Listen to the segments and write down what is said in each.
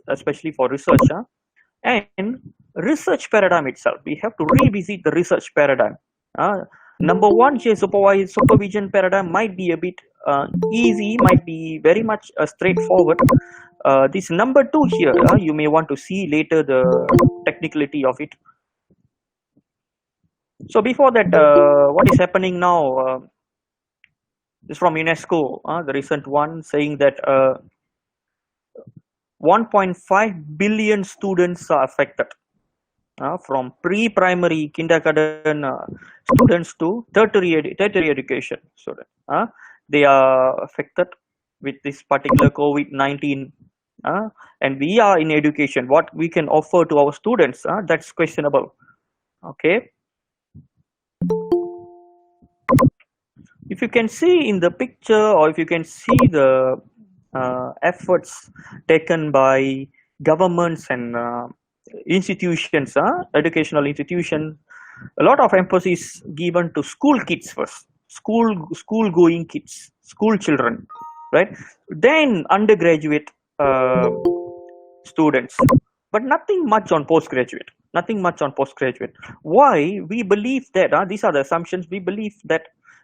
especially for research. And research paradigm itself, we have to revisit the research paradigm. Number one here, supervision paradigm might be a bit easy, might be very much straightforward. This number two here, you may want to see later the technicality of it. So before that, what is happening now is from UNESCO, the recent one, saying that 1.5 billion students are affected, from pre-primary kindergarten students to tertiary education students. They are affected with this particular COVID-19, and we are in education. What we can offer to our students, that's questionable. Okay. If you can see in the picture, or if you can see the efforts taken by governments and institutions, educational institutions, a lot of emphasis given to school kids first, school going kids, school children, right? Then undergraduate students, but nothing much on postgraduate. Nothing much on postgraduate. Why? We believe that these are the assumptions. We believe that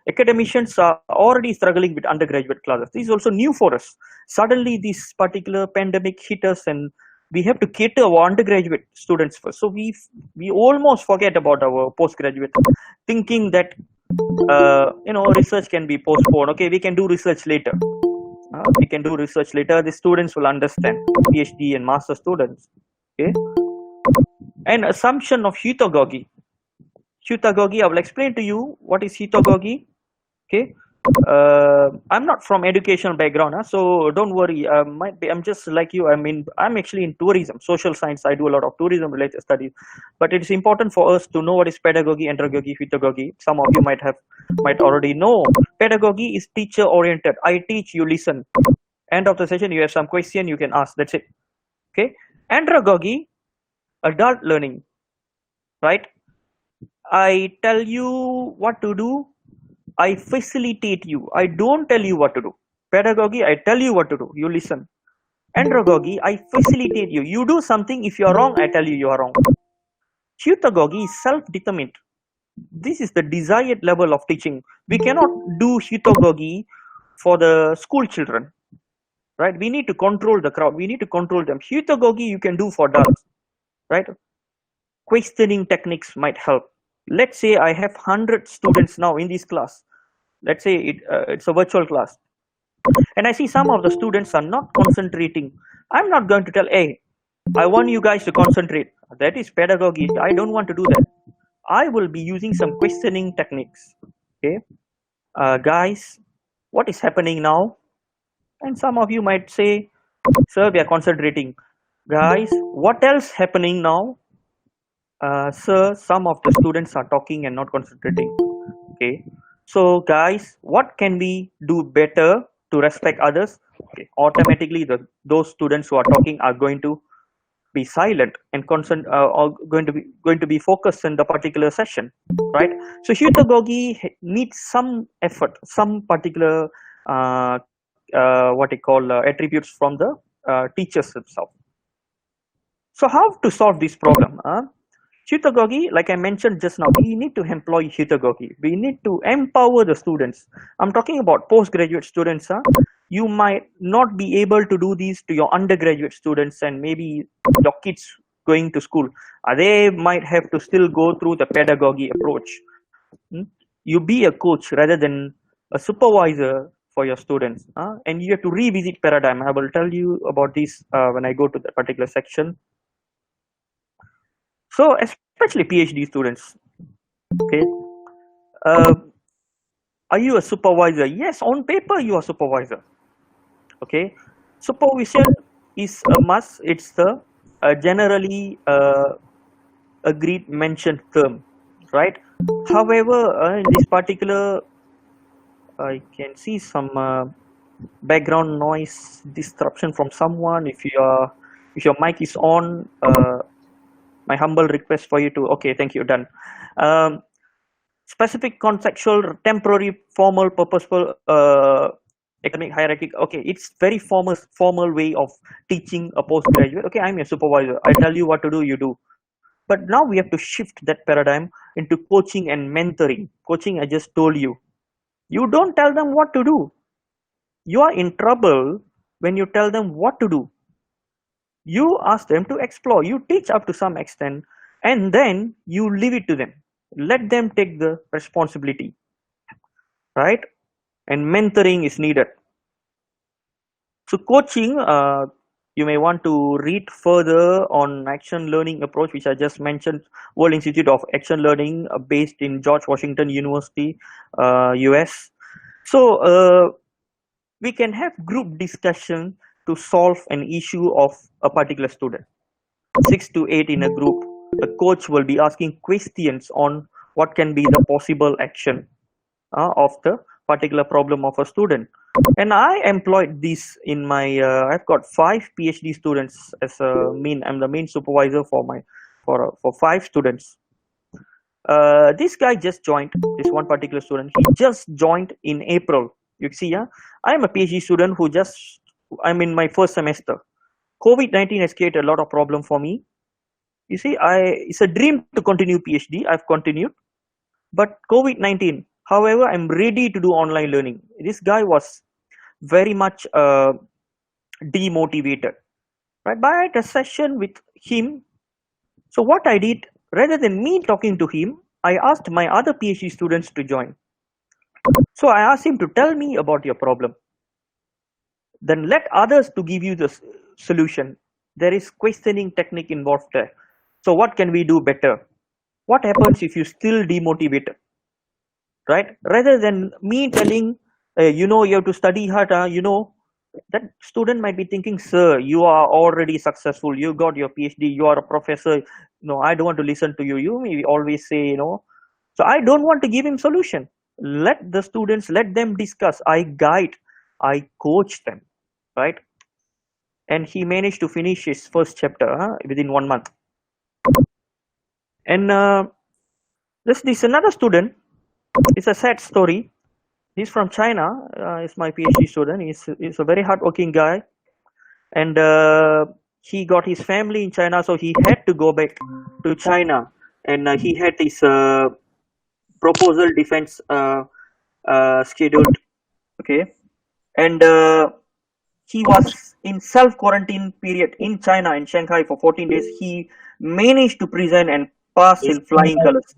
academicians are already struggling with undergraduate classes. This is also new for us. Suddenly, this particular pandemic hit us, and we have to cater our undergraduate students first. So we almost forget about our postgraduate, thinking that research can be postponed. Okay, we can do research later. We can do research later. The students will understand. PhD and master students. Okay, and assumption of heterogogy. Heterogogy, I will explain to you what is heterogogy. Okay, I'm not from educational background, so don't worry. I'm just like you. I mean, I'm actually in tourism, social science. I do a lot of tourism related studies, but it's important for us to know what is pedagogy, andragogy, heterogogy. Some of you might already know. Pedagogy is teacher oriented. I teach, you listen. End of the session, you have some question, you can ask. That's it. Okay. Andragogy, adult learning, right? I tell you what to do. I facilitate you. I don't tell you what to do. Pedagogy, I tell you what to do. You listen. Andragogy, I facilitate you. You do something. If you are wrong, I tell you you are wrong. Heterogogy is self-determined. This is the desired level of teaching. We cannot do heterogogy for the school children, right? We need to control the crowd. We need to control them. Heterogogy you can do for adults, right? Questioning techniques might help. Let's say I have 100 students now in this class. Let's say it's a virtual class, and I see some of the students are not concentrating. I'm not going to tell, hey, I want you guys to concentrate. That is pedagogy. I don't want to do that. I will be using some questioning techniques. Okay, guys, what is happening now? And some of you might say, sir, we are concentrating. Guys, what else happening now? Sir, some of the students are talking and not concentrating. Okay, so guys, what can we do better to respect others? Okay, automatically those students who are talking are going to be silent and are going to be focused in the particular session, right? So heterogogy needs some effort, some particular what I call attributes from the teachers themselves. So how to solve this problem? Heterogogy, like I mentioned just now, we need to employ heterogogy. We need to empower the students. I'm talking about postgraduate students. You might not be able to do these to your undergraduate students and maybe your kids going to school. They might have to still go through the pedagogy approach. You be a coach rather than a supervisor for your students. And you have to revisit paradigm. I will tell you about this when I go to the particular section. So especially PhD students, okay, are you a supervisor? Yes, on paper you are supervisor. Okay, supervision is a must. It's the generally agreed mentioned term, right? However, in this particular, I can see some background noise disruption from someone. If your mic is on, my humble request for you to, okay, thank you, done. Specific, contextual, temporary, formal, purposeful. academic hierarchy. Okay, it's very formal way of teaching a postgraduate. Okay, I'm your supervisor. I tell you what to do, you do. But now we have to shift that paradigm into coaching and mentoring. Coaching, I just told you. You don't tell them what to do. You are in trouble when you tell them what to do. You ask them to explore. You teach up to some extent, and then you leave it to them. Let them take the responsibility, right? And mentoring is needed. So coaching, you may want to read further on action learning approach, which I just mentioned, World Institute of Action Learning, based in George Washington University, US. So we can have group discussion to solve an issue of a particular student. 6 to 8 in a group. The coach will be asking questions on what can be the possible action of the particular problem of a student. And I employed this in my I've got 5 PhD students as a mean. I'm the main supervisor for my for 5 students. This guy just joined, this one particular student, he just joined in April. You see, yeah, I'm a PhD student who just, I'm in my first semester. COVID-19 has created a lot of problem for me. You see, it's a dream to continue PhD. I've continued, but COVID-19, however, I'm ready to do online learning. This guy was very much demotivated, right? But I had a session with him. So what I did, rather than me talking to him, I asked my other PhD students to join. So I asked him to tell me about your problem. Then let others to give you the solution. There is questioning technique involved there. So what can we do better? What happens if you still demotivated? Right? Rather than me telling, you know, you have to study hard, you know, that student might be thinking, sir, you are already successful. You got your PhD. You are a professor. No, I don't want to listen to you. You may always say, you know. So I don't want to give him solution. Let the students, let them discuss. I guide, I coach them, right? And he managed to finish his first chapter within 1 month. And this another student. It's a sad story. He's from China. He's my PhD student. He's a very hardworking guy, and he got his family in China, so he had to go back to China, and he had his proposal defense scheduled. Okay, and he was in self quarantine period in China, in Shanghai, for 14 days. He managed to present and pass in flying colors.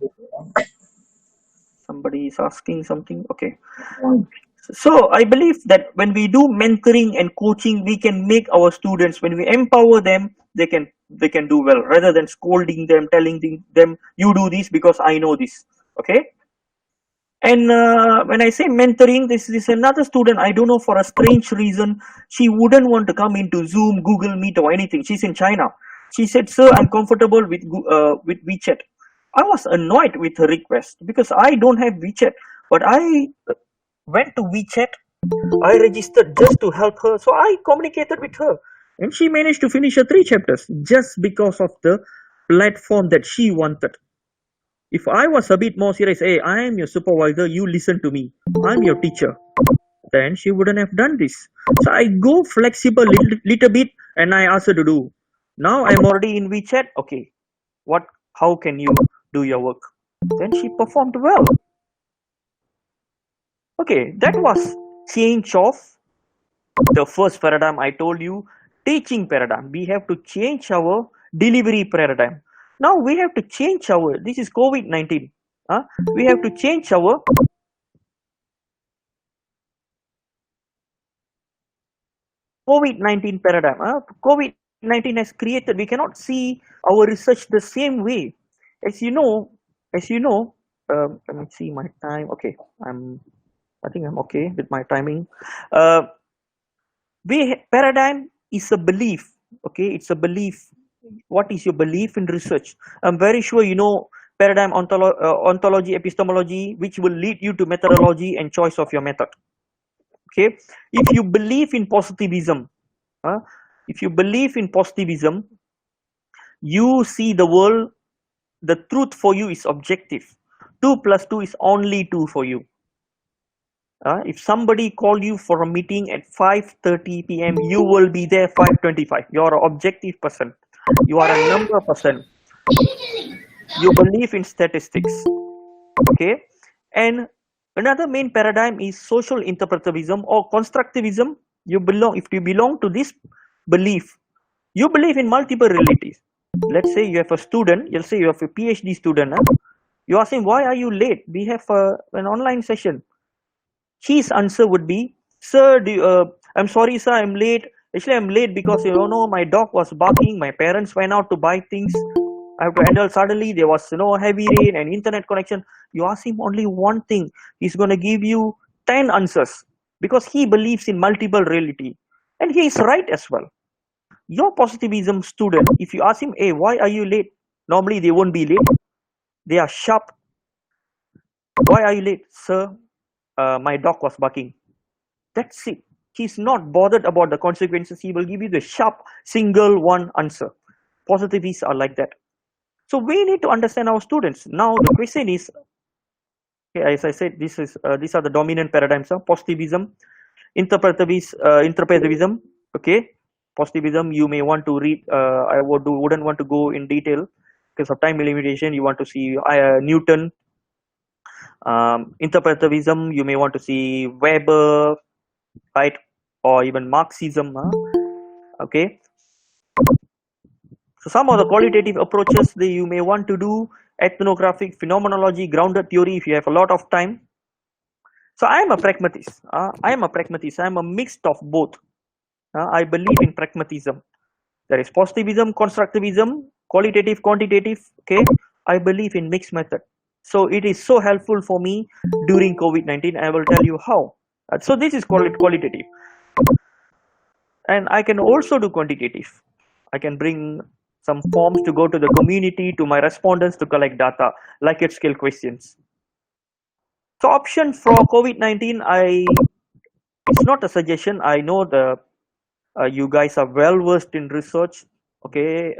Somebody is asking something. Okay. So I believe that when we do mentoring and coaching, we can make our students, when we empower them, they can do well, rather than scolding them, telling them you do this because I know this. Okay. And when I say mentoring, this is another student. I don't know, for a strange reason, she wouldn't want to come into Zoom, Google Meet, or anything. She's in China. She said, "Sir, I'm comfortable with WeChat." I was annoyed with her request because I don't have WeChat, but I went to WeChat. I registered just to help her, so I communicated with her, and she managed to finish her 3 chapters just because of the platform that she wanted. If I was a bit more serious, hey, I am your supervisor, you listen to me, I'm your teacher, then she wouldn't have done this. So I go flexible little bit, and I ask her to do. Now I'm already in WeChat. Okay, how can you do your work? Then she performed well. Okay, that was change of the first paradigm. I told you, teaching paradigm. We have to change our delivery paradigm. Now we have to change our, this is COVID-19. We have to change our COVID-19 paradigm. COVID-19 has created, we cannot see our research the same way. As you know, let me see my time. Okay, I think I'm okay with my timing. Paradigm is a belief. Okay, it's a belief. What is your belief in research? I'm very sure you know paradigm, ontology, epistemology, which will lead you to methodology and choice of your method. Okay, if you believe in positivism, you see the world, the truth for you is objective. 2 plus 2 is only 2 for you. If somebody call you for a meeting at 5:30 p.m., you will be there 5:25. You are an objective person. You are a number person. You believe in statistics. Okay, and another main paradigm is social interpretivism or constructivism. If you belong to this belief, you believe in multiple realities. Let's say you have a student. You'll say you have a PhD student. You ask him, why are you late? We have an online session. His answer would be, sir, I'm sorry, sir, I'm late. Actually, I'm late because my dog was barking. My parents went out to buy things. I have to handle. Suddenly there was heavy rain and internet connection. You ask him only one thing, he's going to give you 10 answers because he believes in multiple reality, and he is right as well. Your positivism student, if you ask him, hey, why are you late? Normally they won't be late. They are sharp. Why are you late, sir? My dog was barking. That's it. He's not bothered about the consequences. He will give you the sharp single one answer. Positivists are like that. So we need to understand our students. Now the question is, okay, as I said, these are the dominant paradigms of positivism, interpretivism. Okay, positivism. You may want to read. Wouldn't want to go in detail because of time limitation. You want to see Newton. Interpretivism. You may want to see Weber, right, or even Marxism. Okay. So some of the qualitative approaches that you may want to do: ethnographic, phenomenology, grounded theory, if you have a lot of time. So I am a pragmatist. I am a mix of both. I believe in pragmatism. There is positivism, constructivism, qualitative, quantitative. Okay, I believe in mixed method. So it is so helpful for me during COVID-19. I will tell you how. So this is qualitative, and I can also do quantitative. I can bring some forms to go to the community, to my respondents to collect data, like at scale questions. So option for COVID-19, it's not a suggestion. I know you guys are well versed in research, okay,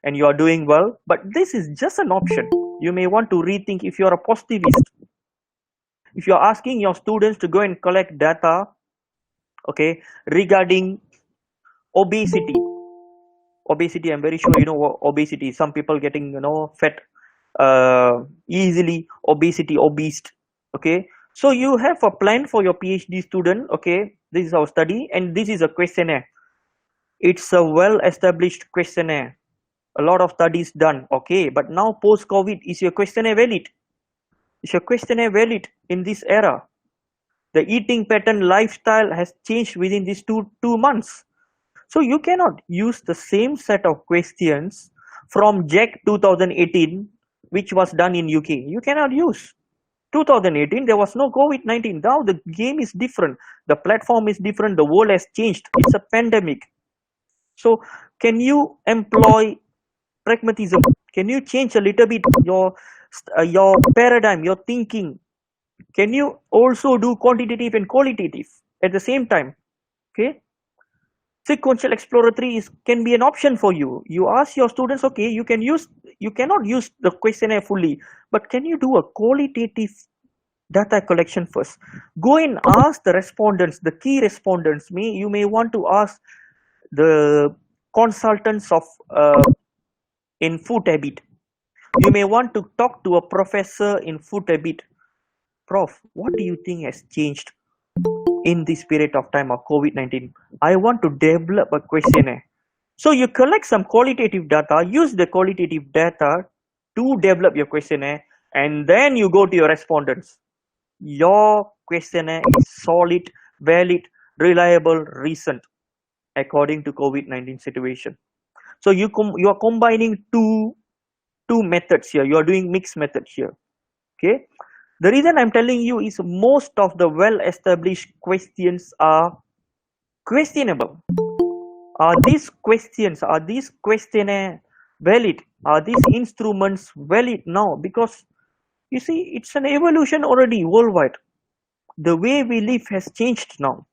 and you are doing well, but this is just an option. You may want to rethink. If you are a positivist, if you are asking your students to go and collect data, okay, regarding obesity. I'm very sure you know what obesity is. Some people getting fat easily, obese. Okay, so you have a plan for your PhD student. Okay, this is our study, and this is a questionnaire. It's a well established questionnaire, a lot of studies done. Okay, but now post COVID, is your questionnaire valid? Is your questionnaire valid in this era? The eating pattern, lifestyle has changed within these two months. So you cannot use the same set of questions from Jack 2018, which was done in UK. You cannot use. 2018, there was no COVID-19. Now the game is different. The platform is different. The world has changed. It's a pandemic. So can you employ pragmatism? Can you change a little bit your paradigm, your thinking? Can you also do quantitative and qualitative at the same time? Okay. Sequential exploratory can be an option for you. You ask your students, okay, you cannot use the questionnaire fully, but can you do a qualitative data collection first? Go and ask the respondents, the key respondents. You may want to ask the consultants of in food habit. You may want to talk to a professor in food habit. Prof, what do you think has changed in this period of time of COVID-19? I want to develop a questionnaire. So you collect some qualitative data, use the qualitative data to develop your questionnaire, and then you go to your respondents. Your questionnaire is solid, valid, reliable, recent, according to COVID-19 situation. So you are combining two methods here. You are doing mixed method here. Okay. The reason I'm telling you is most of the well-established questions are questionable. Are these questionnaire valid? Are these instruments valid now? Because you see, it's an evolution already worldwide. The way we live has changed now.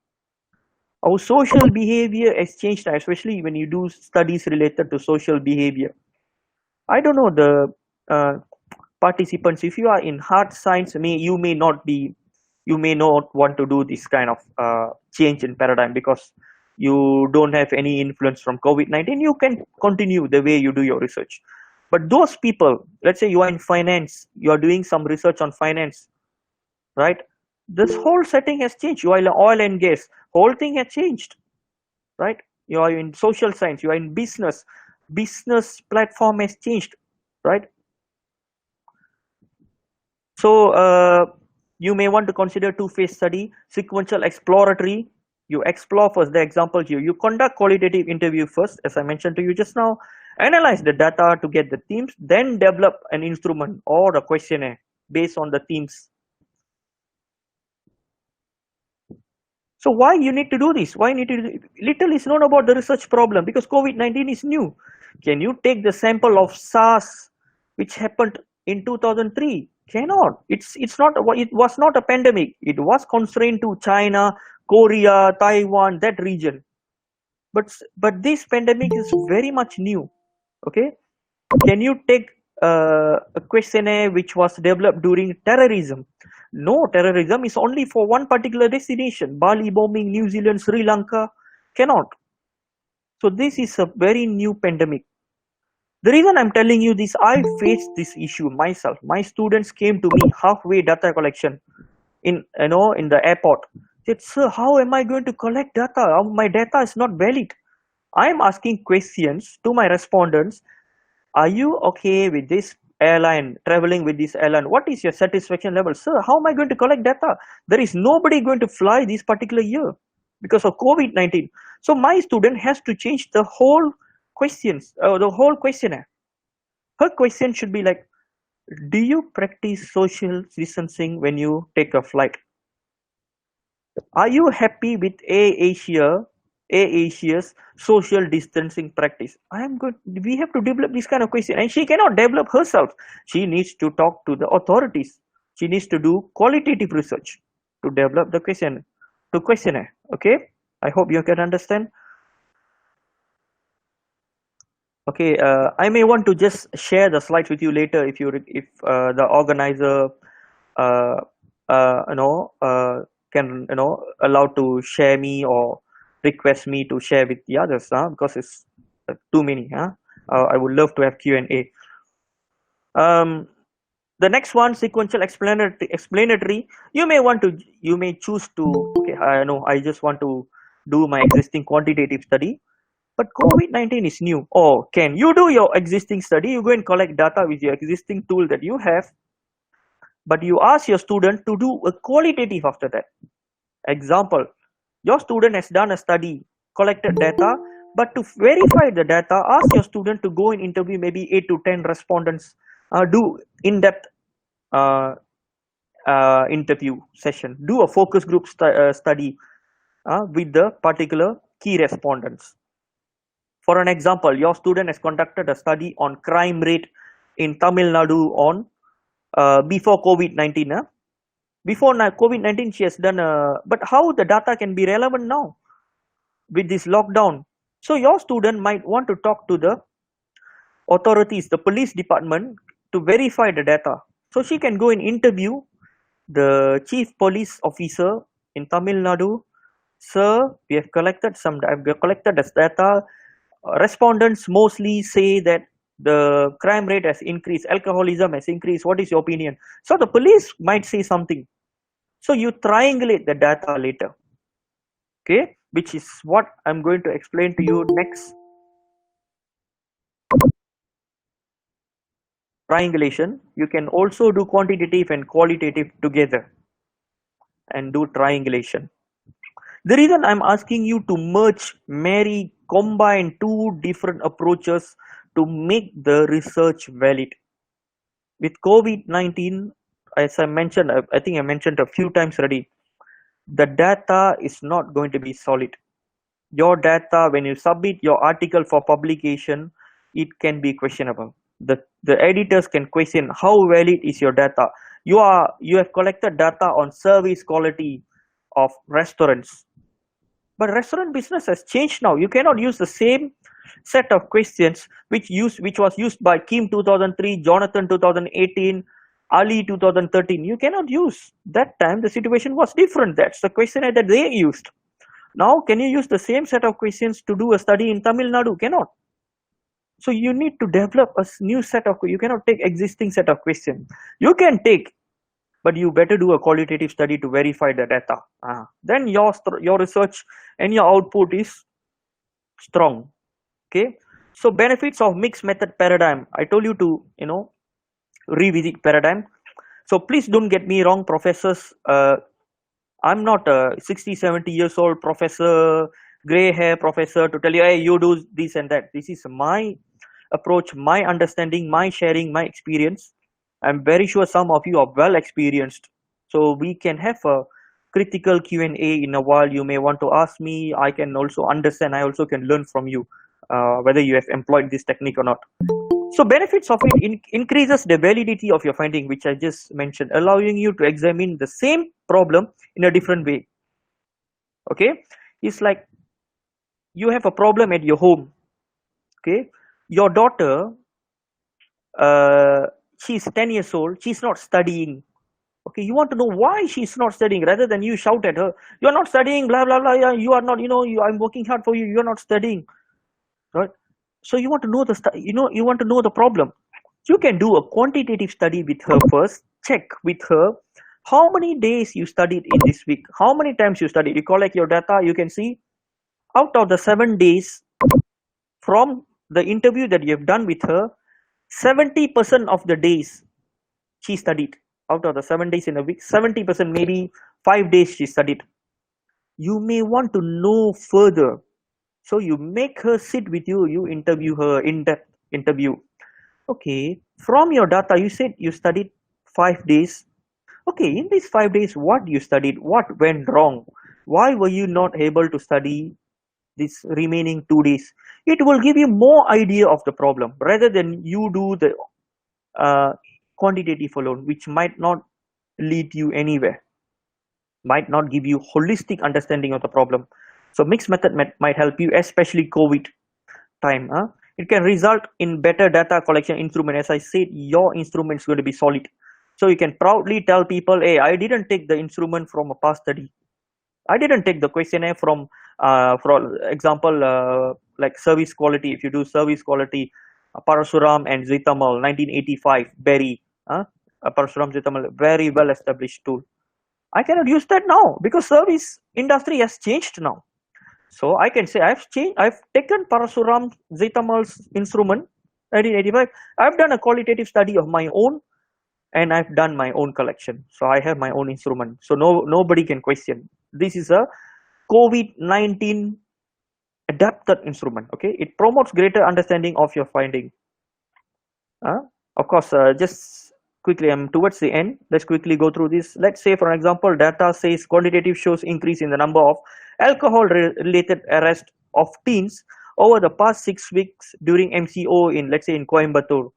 Our social behavior has changed, especially when you do studies related to social behavior. I don't know the participants. If you are in hard science, you may not be you may not want to do this kind of change in paradigm because you don't have any influence from COVID-19. You can continue the way you do your research. But those people, let's say you are in finance, you are doing some research on finance, right? This whole setting has changed. You are in oil and gas, whole thing has changed, right? You are in social science, you are in business platform has changed, right? So you may want to consider two-phase study, sequential, exploratory. You explore first the example here. You conduct qualitative interview first, as I mentioned to you just now, analyze the data to get the themes, then develop an instrument or a questionnaire based on the themes. So why you need to do this? Why need to do, little is known about the research problem because COVID-19 is new. Can you take the sample of SARS, which happened in 2003? Cannot. It's not. It was not a pandemic. It was constrained to China, Korea, Taiwan, that region. But this pandemic is very much new. Okay. Can you take a questionnaire which was developed during terrorism? No, terrorism is only for one particular destination. Bali bombing, New Zealand, Sri Lanka, cannot. So this is a very new pandemic. The reason I'm telling you this, I faced this issue myself. My students came to me halfway data collection in the airport. They said, sir, how am I going to collect data? My data is not valid. I'm asking questions to my respondents. Are you okay with this airline, traveling with this airline? What is your satisfaction level? Sir, how am I going to collect data? There is nobody going to fly this particular year because of COVID-19. So my student has to change the whole the whole questionnaire. Her question should be like, do you practice social distancing when you take a flight? Are you happy with Asia's social distancing practice? I am good. We have to develop this kind of question, and she cannot develop herself. She needs to talk to the authorities. She needs to do qualitative research to develop the questionnaire. Okay, I hope you can understand. Okay, I may want to just share the slides with you later if the organizer can allow to share me or request me to share with the others, because it's too many. I would love to have Q&A. The next one, sequential, explanatory. You may choose to. Okay, I just want to do my existing quantitative study. But COVID-19 is new. Oh, can you do your existing study? You go and collect data with your existing tool that you have, but you ask your student to do a qualitative after that. Example, your student has done a study, collected data, but to verify the data, ask your student to go and interview maybe 8 to 10 respondents, do in-depth interview session, do a focus group study with the particular key respondents. For an example, your student has conducted a study on crime rate in Tamil Nadu on before COVID-19. Before COVID-19, she has done, but how the data can be relevant now with this lockdown? So your student might want to talk to the authorities, the police department, to verify the data. So she can go and interview the chief police officer in Tamil Nadu. Sir, we have collected this data. Respondents mostly say that the crime rate has increased, alcoholism has increased. What is your opinion? So the police might say something. So you triangulate the data later. Okay, which is what I'm going to explain to you next. Triangulation. You can also do quantitative and qualitative together and do triangulation. The reason I'm asking you to marry, combine two different approaches to make the research valid. With COVID-19, as I mentioned, I think I mentioned a few times already, the data is not going to be solid. Your data, when you submit your article for publication, it can be questionable. The editors can question how valid is your data. You have collected data on service quality of restaurants. But restaurant business has changed now. You cannot use the same set of questions which was used by Kim 2003, Jonathan 2018, early 2013, you cannot use. That time the situation was different. That's the questionnaire that they used. Now, can you use the same set of questions to do a study in Tamil Nadu? Cannot. So you need to develop a new set of, you cannot take existing set of questions. You can take, but you better do a qualitative study to verify the data. Then your research and your output is strong. Okay. So benefits of mixed method paradigm. I told you to, revisit paradigm. So please don't get me wrong, professors. I'm not a 60, 70 years old professor, gray hair professor to tell you, hey, you do this and that. This is my approach, my understanding, my sharing, my experience. I'm very sure some of you are well experienced. So we can have a critical Q&A in a while. You may want to ask me. I can also understand. I also can learn from you whether you have employed this technique or not. So benefits of it increases the validity of your finding, which I just mentioned, allowing you to examine the same problem in a different way. Okay, it's like you have a problem at your home. Okay, your daughter, she's 10 years old. She's not studying. Okay, you want to know why she's not studying, rather than you shout at her, "You're not studying, blah blah blah. Yeah, you are not. I'm working hard for you. You're not studying." Right? So you want to know you want to know the problem. You can do a quantitative study with her first. Check with her how many days you studied in this week, how many times you studied. You collect your data. You can see out of the 7 days from the interview that you have done with her, 70% of the days she studied. Out of the 7 days in a week, 70%, maybe 5 days she studied. You may want to know further. So you make her sit with you, you interview her, in-depth interview. Okay, from your data, you said you studied 5 days. Okay, in these 5 days, what you studied, what went wrong? Why were you not able to study these remaining 2 days? It will give you more idea of the problem rather than you do the quantitative alone, which might not lead you anywhere, might not give you holistic understanding of the problem. So mixed method might help you, especially COVID time. It can result in better data collection instrument. As I said, your instrument is going to be solid. So you can proudly tell people, hey, I didn't take the instrument from a past study. I didn't take the questionnaire from, for example, like service quality. If you do service quality, Parasuram and Zitamal, 1985, Berry, Parasuram Zitamal, very well established tool. I cannot use that now because service industry has changed now. So I can say I've taken Parasuram Zitamal's instrument, 1985. I've done a qualitative study of my own, and I've done my own collection. So I have my own instrument. So nobody can question. This is a COVID-19 adapted instrument. Okay, it promotes greater understanding of your finding. Of course, just quickly, I'm towards the end. Let's quickly go through this. Let's say, for example, data says quantitative shows increase in the number of alcohol-related arrests of teens over the past 6 weeks during MCO in, let's say, in Coimbatore.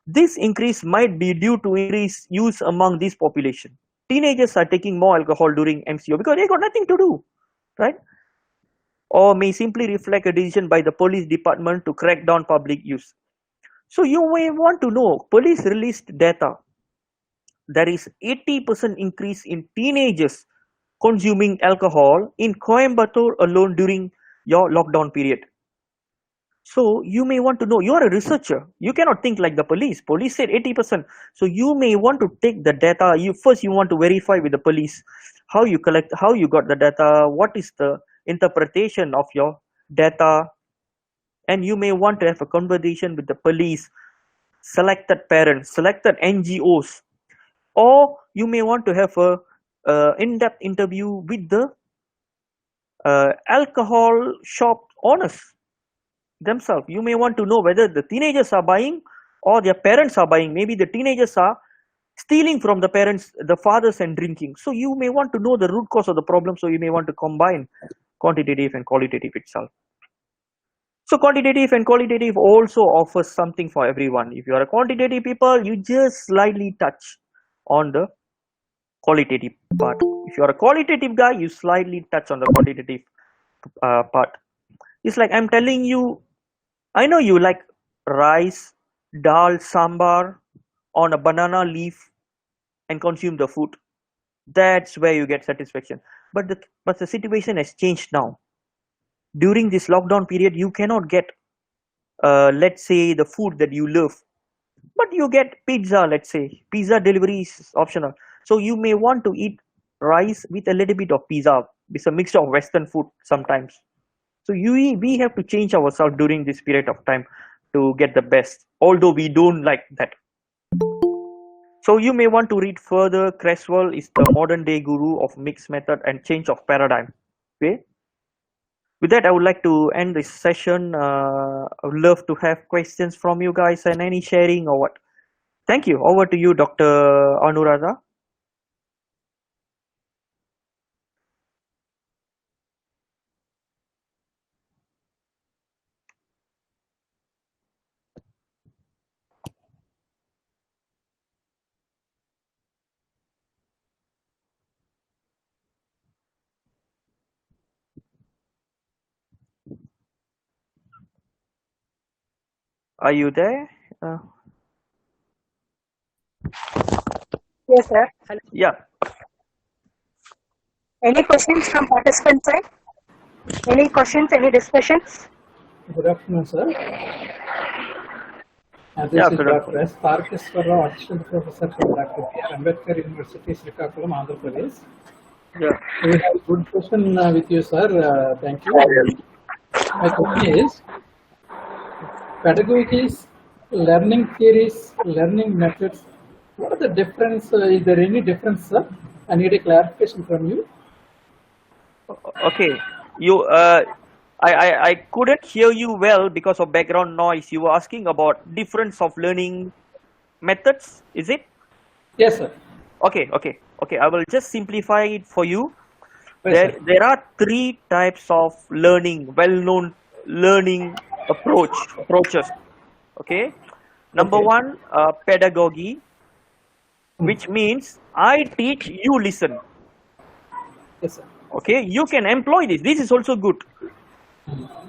This increase might be due to increased use among this population. Teenagers are taking more alcohol during MCO because they got nothing to do, right? Or may simply reflect a decision by the police department to crack down public use. So you may want to know, police released data. There is 80% increase in teenagers consuming alcohol in Coimbatore alone during your lockdown period. So you may want to know, you are a researcher. You cannot think like the police. Police said 80%. So you may want to take the data. You want to verify with the police how you collect, how you got the data, what is the interpretation of your data. And you may want to have a conversation with the police, selected parents, selected NGOs, or you may want to have a in-depth interview with the alcohol shop owners themselves. You may want to know whether the teenagers are buying or their parents are buying. Maybe the teenagers are stealing from the parents, the fathers, and drinking. So you may want to know the root cause of the problem. So you may want to combine quantitative and qualitative itself. So quantitative and qualitative also offers something for everyone. If you are a quantitative people, you just slightly touch on the qualitative part. If you are a qualitative guy, you slightly touch on the quantitative part. It's like I'm telling you, I know you like rice, dal, sambar, on a banana leaf and consume the food. That's where you get satisfaction. But the situation has changed now. During this lockdown period, you cannot get, let's say, the food that you love, but you get pizza. Let's say pizza delivery is optional, so you may want to eat rice with a little bit of pizza. It's a mixture of Western food sometimes. So we have to change ourselves during this period of time to get the best, although we don't like that. So you may want to read further. Creswell is the modern day guru of mixed method and change of paradigm. Okay. With that, I would like to end this session. I would love to have questions from you guys and any sharing or what. Thank you. Over to you, Dr. Anuradha. Are you there? Yes, sir. Hello. Yeah. Any questions from participants side? Any questions, any discussions? Good afternoon, sir. This Yeah, is good Dr. S. Parkeswara, Assistant Professor from Dr. B. R. Ambedkar University, Srikakulam, Andhra Pradesh. Yeah. We have a good question with you, sir. Thank you. My question is, pedagogies, learning theories, learning methods, what are the difference? Is there any difference, sir? I need a clarification from you. Okay. You. I couldn't hear you well because of background noise. You were asking about difference of learning methods. Is it? Yes, sir. Okay. I will just simplify it for you. Yes, There are three types of learning, well-known learning approaches. Okay. Number Okay. one, pedagogy, which means I teach, you listen. Yes, sir. Okay, you can employ this. This is also good.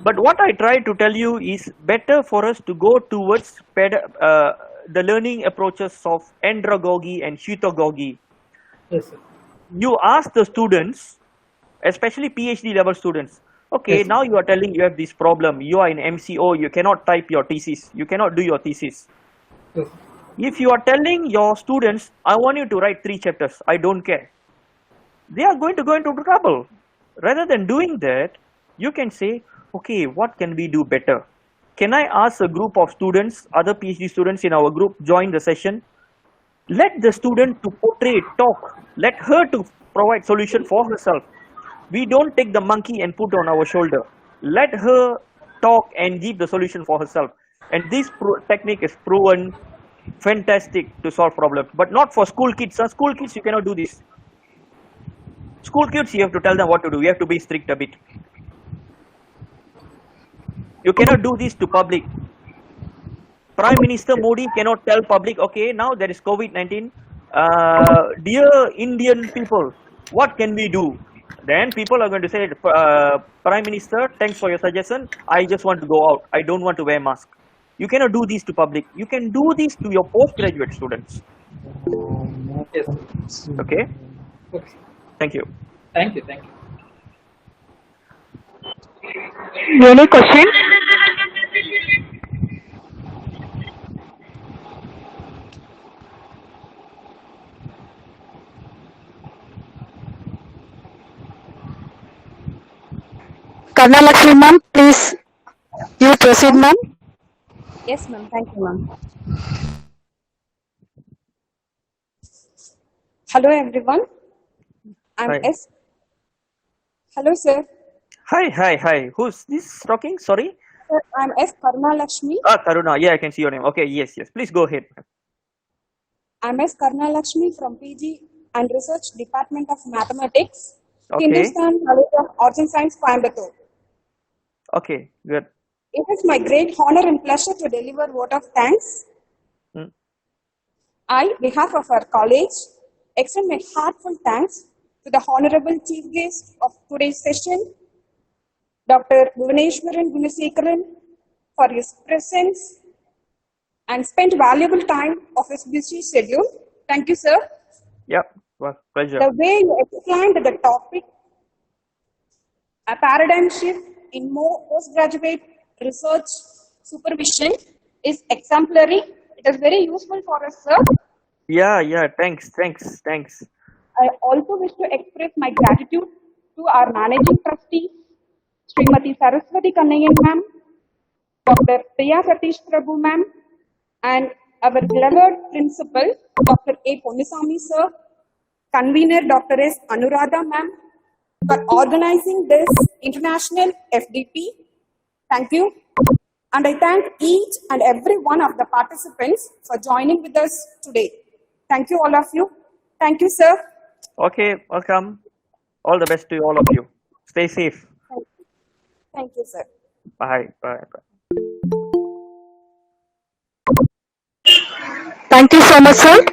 But what I try to tell you is better for us to go towards the learning approaches of andragogy and heutagogy. Yes, sir. You ask the students, especially PhD level students, okay, Yes, sir. now you are telling you have this problem. You are in MCO, you cannot type your thesis. You cannot do your thesis. Yes. If you are telling your students, I want you to write 3 chapters, I don't care, they are going to go into trouble. Rather than doing that, you can say, okay, what can we do better? Can I ask a group of students, other PhD students in our group, join the session? Let the student to portray, talk. Let her to provide solution for herself. We don't take the monkey and put on our shoulder. Let her talk and give the solution for herself. And this technique is proven fantastic to solve problems, but not for school kids. School kids, you cannot do this. School kids, you have to tell them what to do. You have to be strict a bit. You cannot do this to public. Prime Minister Modi cannot tell public, okay, now there is COVID-19. Dear Indian people, what can we do? Then people are going to say, Prime Minister, thanks for your suggestion. I just want to go out. I don't want to wear mask. You cannot do this to public. You can do this to your postgraduate students. Yes. Okay? Okay. Thank you. Thank you. Thank you. Any question? Karna Lakshmi ma'am, please, you proceed ma'am. Yes, ma'am. Thank you, ma'am. Hello, everyone. I'm Hi. S. Hello, sir. Hi. Who's this talking? Sorry. Sir, I'm S. Karna Lakshmi. Karuna. Yeah, I can see your name. Okay, yes. Please go ahead. I'm S. Karna Lakshmi from PG and Research Department of Mathematics, Okay. Hindustan College of Arts and Science, Coimbatore. Okay, good. It is my great honor and pleasure to deliver vote of thanks. I, on behalf of our college, extend my heartfelt thanks to the Honorable Chief Guest of today's session, Dr. Bhuvaneshwaran Gunasekaran, for his presence and spent valuable time of his busy schedule. Thank you, sir. Yeah, was pleasure. The way you explained the topic, a paradigm shift in more postgraduate research supervision, is exemplary. It is very useful for us, sir. Yeah, thanks. I also wish to express my gratitude to our managing trustee, Srimati Saraswati Kannayan ma'am, Dr. Priya Satish Prabhu ma'am, and our beloved principal, Dr. A. Ponusamy sir, convener Dr. S. Anuradha ma'am, for organizing this international FDP. Thank you. And I thank each and every one of the participants for joining with us today. Thank you, all of you. Thank you, sir. Okay, welcome. All the best to all of you. Stay safe. Thank you, sir. Bye. Thank you so much, sir.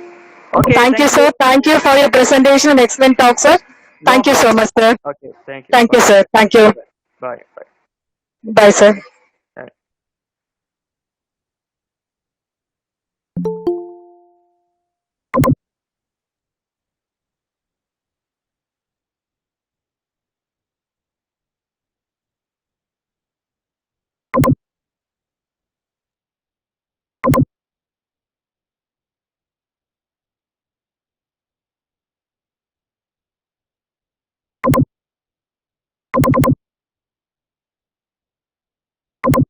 Okay, Thank you, sir. Thank you for your presentation and excellent talk, sir. No Thank you so problem. much, sir. Okay, thank you. Thank you, Bye. sir. Thank you. Bye. Bye, sir.